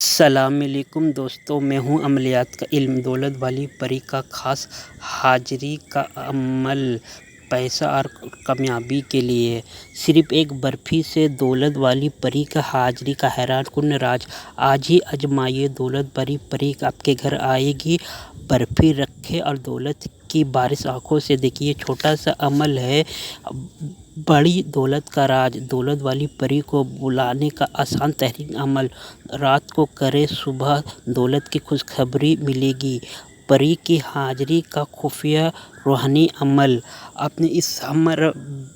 السلام علیکم دوستو، میں ہوں عملیات کا علم۔ دولت والی پری کا خاص حاضری کا عمل پیسہ اور کامیابی کے لیے۔ صرف ایک برفی سے دولت والی پری کا حاضری کا حیران کن راز آج ہی آزمائیے۔ دولت والی پری آپ کے گھر آئے گی، برفی رکھے اور دولت کی بارش آنکھوں سے دیکھیے۔ یہ چھوٹا سا عمل ہے بڑی دولت کا راز۔ دولت والی پری کو بلانے کا آسان ترین عمل، رات کو کریں، صبح دولت کی خوشخبری ملے گی۔ پری کی حاضری کا خفیہ روحانی عمل۔ اپنے اس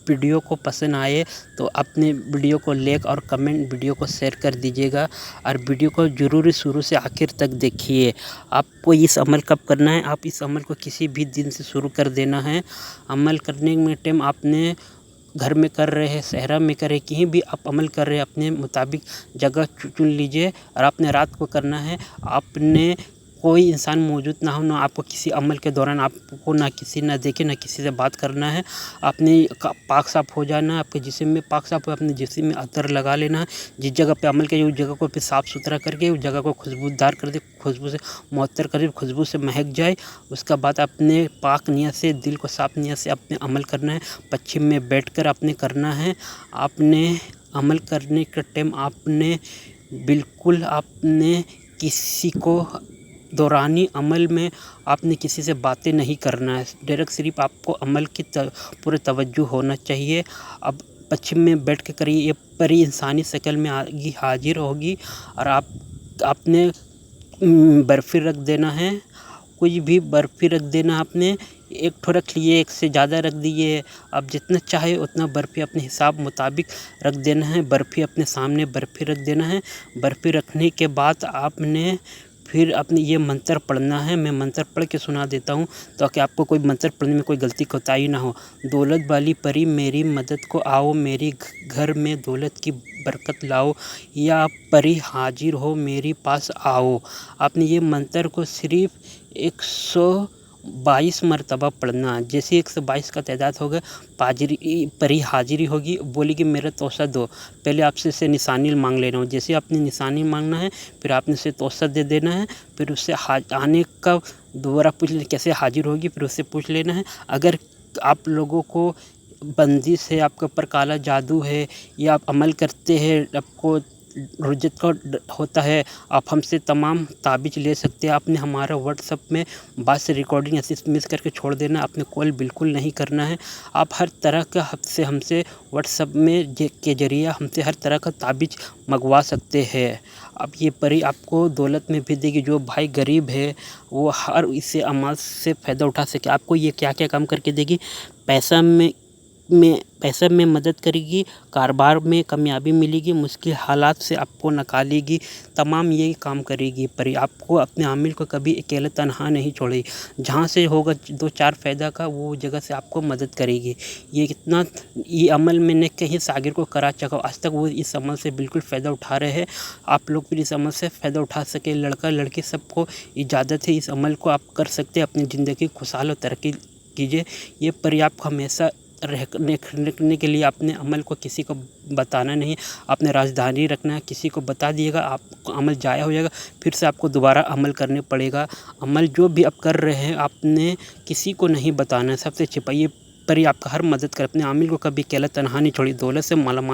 ویڈیو کو پسند آئے تو اپنے ویڈیو کو لائک اور کمنٹ، ویڈیو کو شیئر کر دیجیے گا اور ویڈیو کو ضرور شروع سے آخر تک دیکھیے۔ آپ کو اس عمل کب کرنا ہے؟ آپ اس عمل کو کسی بھی دن سے شروع کر دینا ہے۔ عمل کرنے میں ٹائم آپ نے گھر میں کر رہے ہیں، صحرا میں کرے، کہیں بھی آپ عمل کر رہے ہیں، اپنے مطابق جگہ چن لیجئے اور آپ نے رات کو کرنا ہے۔ آپ نے کوئی انسان موجود نہ ہو، نہ آپ کو کسی عمل کے دوران آپ کو نہ کسی نہ دیکھے، نہ کسی سے بات کرنا ہے۔ آپ نے پاک صاف ہو جانا ہے، آپ کے جسم میں پاک صاف ہو، اپنے جسم میں عطر لگا لینا ہے۔ جس جگہ پہ عمل کیے اس جگہ کو پھر صاف ستھرا کر کے اس جگہ کو خوشبودار کر دے، خوشبو سے معطر کر دے، خوشبو سے مہک جائے۔ اس کے بعد اپنے پاک نیت سے، دل کو صاف نیت سے اپنے عمل کرنا ہے۔ پچھم میں بیٹھ کر آپ نے کرنا ہے۔ آپ نے عمل کرنے کے ٹائم آپ نے بالکل کسی کو دورانی عمل میں آپ نے کسی سے باتیں نہیں کرنا ہے۔ ڈائریکٹ صرف آپ کو عمل کی پورے توجہ ہونا چاہیے۔ اب پچھم میں بیٹھ کے کریے۔ یہ پری انسانی شکل میں حاضر ہوگی اور آپ نے برفی رکھ دینا ہے۔ کوئی بھی برفی رکھ دینا، آپ نے ایک ٹھو رکھ لیے، ایک سے زیادہ رکھ دیے۔ آپ جتنا چاہے اتنا برفی اپنے حساب مطابق رکھ دینا ہے۔ برفی اپنے سامنے برفی رکھ دینا ہے۔ برفی رکھنے کے بعد آپ نے پھر اپنے یہ منتر پڑھنا ہے۔ میں منتر پڑھ کے سنا دیتا ہوں تاکہ آپ کو کوئی منتر پڑھنے میں کوئی غلطی کوتاہی نہ ہو۔ دولت والی پری میری مدد کو آؤ، میری گھر میں دولت کی برکت لاؤ، یا پری حاضر ہو میرے پاس آؤ۔ آپ نے یہ منتر کو صرف 122 مرتبہ پڑھنا ہے۔ جیسے 122 کا تعداد ہوگا، پری حاضری ہوگی، بولے گی میرا توسہ دو۔ پہلے آپ سے نشانی مانگ لینا ہو۔ جیسے آپ نے نشانی مانگنا ہے، پھر آپ نے اسے توسہ دے دینا ہے۔ پھر اس سے آنے کا دوبارہ پوچھ لینا کیسے حاضر ہوگی، پھر اس سے پوچھ لینا ہے۔ اگر آپ لوگوں کو بندش ہے، آپ کے اوپر کالا جادو ہے، یا آپ عمل کرتے ہیں، آپ کو رجت کا ہوتا ہے، آپ ہم سے تمام تعویذ لے سکتے ہیں۔ آپ نے ہمارا واٹس ایپ میں بات سے ریکارڈنگ ایسے مس کر کے چھوڑ دینا، آپ نے کال بالکل نہیں کرنا ہے۔ آپ ہر طرح کا ہم سے واٹس ایپ میں کے ذریعہ ہم سے ہر طرح کا تعویذ منگوا سکتے ہیں۔ اب یہ پری آپ کو دولت میں بھی دے گی۔ جو بھائی غریب ہے وہ ہر اس عمل سے فائدہ اٹھا سکے۔ آپ کو یہ کیا کیا کام کر کے دے گی؟ پیسہ میں مدد کرے گی، کاروبار میں کامیابی ملے گی، مشکل حالات سے آپ کو نکالے گی، تمام یہی کام کرے گی پری۔ آپ کو اپنے عامل کو کبھی اکیلے تنہا نہیں چھوڑے گی۔ جہاں سے ہوگا 2-4 فائدہ کا، وہ جگہ سے آپ کو مدد کرے گی۔ یہ عمل میں نے کہیں شاگرد کو کرا چکا، آج تک وہ اس عمل سے بالکل فائدہ اٹھا رہے ہیں۔ آپ لوگ بھی اس عمل سے فائدہ اٹھا سکے۔ لڑکا لڑکی سب کو اجازت ہے، اس عمل کو آپ کر سکتے ہیں، اپنی زندگی خوشحال و ترقی کیجیے۔ یہ پری آپ کو ہمیشہ رکھنے کے لیے اپنے عمل کو کسی کو بتانا نہیں، اپنے رازداری رکھنا ہے۔ کسی کو بتا دیے گا، آپ کو عمل ضائع ہو جائے گا، پھر سے آپ کو دوبارہ عمل کرنے پڑے گا۔ عمل جو بھی آپ کر رہے ہیں، آپ نے کسی کو نہیں بتانا ہے، سب سے چھپائیے۔ پری آپ کا ہر مدد کر، اپنے عامل کو کبھی اکیلا تنہا نہیں چھوڑی۔ دولت سے مالا مال